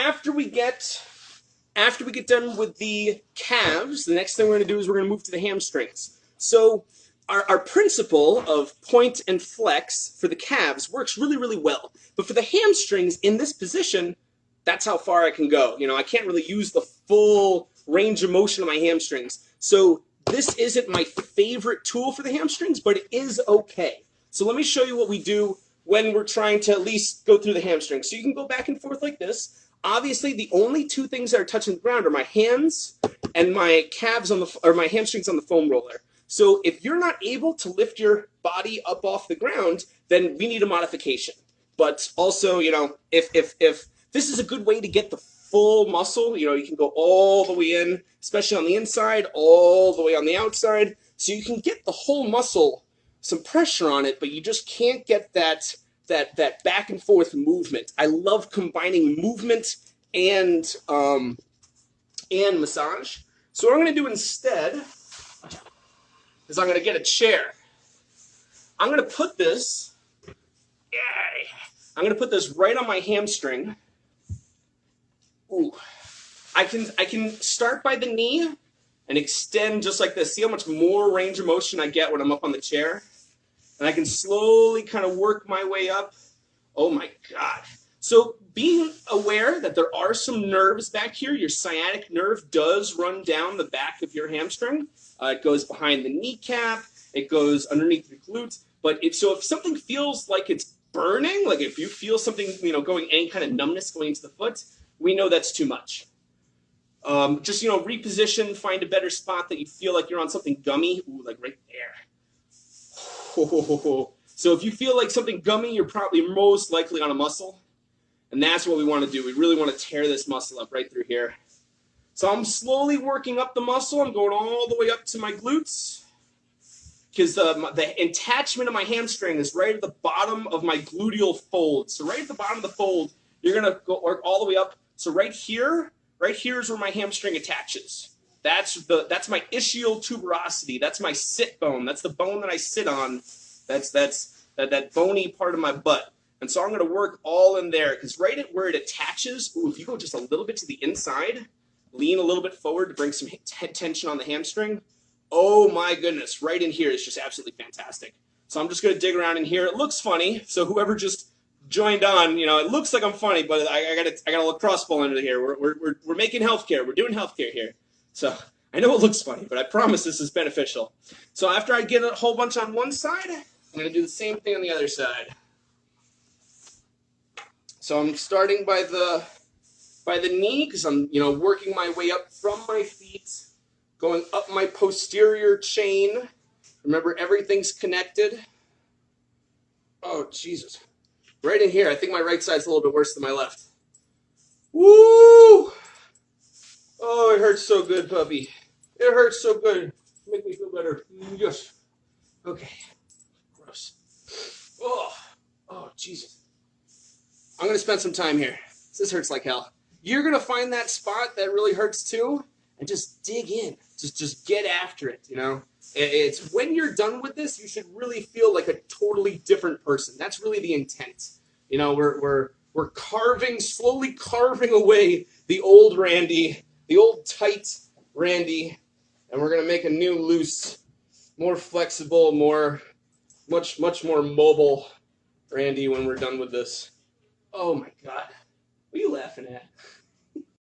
after we get done with the calves, the next thing we're going to do is we're going to move to the hamstrings. So our principle of point and flex for the calves works really, really well. But for the hamstrings in this position, that's how far I can go. I can't really use the full range of motion of my hamstrings. So this isn't my favorite tool for the hamstrings, but it is okay. So let me show you what we do when we're trying to at least go through the hamstrings. So you can go back and forth like this. Obviously, the only two things that are touching the ground are my hands and my calves or my hamstrings on the foam roller. So if you're not able to lift your body up off the ground, then we need a modification. But also, if this is a good way to get the full muscle, you can go all the way in, especially on the inside, all the way on the outside. So you can get the whole muscle, some pressure on it, but you just can't get that back and forth movement. I love combining movement and massage. So what I'm going to do instead is I'm going to get a chair. I'm going to put this right on my hamstring. Ooh. I can start by the knee and extend just like this. See how much more range of motion I get when I'm up on the chair? And I can slowly kind of work my way up. Oh my God. So being aware that there are some nerves back here, your sciatic nerve does run down the back of your hamstring. It goes behind the kneecap. It goes underneath the glutes. So if something feels like it's burning, like if you feel something, going, any kind of numbness going into the foot, we know that's too much. Just, reposition, find a better spot that you feel like you're on something gummy. Ooh, like right there. So if you feel like something gummy, you're probably most likely on a muscle. And that's what we want to do. We really want to tear this muscle up right through here. So I'm slowly working up the muscle. I'm going all the way up to my glutes. Because the attachment of my hamstring is right at the bottom of my gluteal fold. So right at the bottom of the fold, you're going to go all the way up. So right here is where my hamstring attaches. That's my ischial tuberosity. That's my sit bone. That's the bone that I sit on. That's that bony part of my butt. And so I'm going to work all in there because right at where it attaches, if you go just a little bit to the inside, lean a little bit forward to bring some tension on the hamstring. Oh my goodness, right in here is just absolutely fantastic. So I'm just going to dig around in here. It looks funny. So whoever just joined on, it looks like I'm funny, but I got a lacrosse ball under here. We're making healthcare. We're doing healthcare here. So I know it looks funny, but I promise this is beneficial. So after I get a whole bunch on one side, I'm going to do the same thing on the other side. So I'm starting by the knee because I'm, working my way up from my feet, going up my posterior chain. Remember, everything's connected. Oh, Jesus. Right in here. I think my right side's a little bit worse than my left. Woo! Oh, it hurts so good, puppy. It hurts so good. Make me feel better. Yes. Okay. Gross. Oh, Jesus. I'm going to spend some time here. This hurts like hell. You're going to find that spot that really hurts too, and just dig in. Just get after it, It's when you're done with this, you should really feel like a totally different person. That's really the intent. We're slowly carving away the old Randy, the old tight Randy, and we're going to make a new loose, more flexible, much more mobile Randy when we're done with this. Oh my God. What are you laughing at?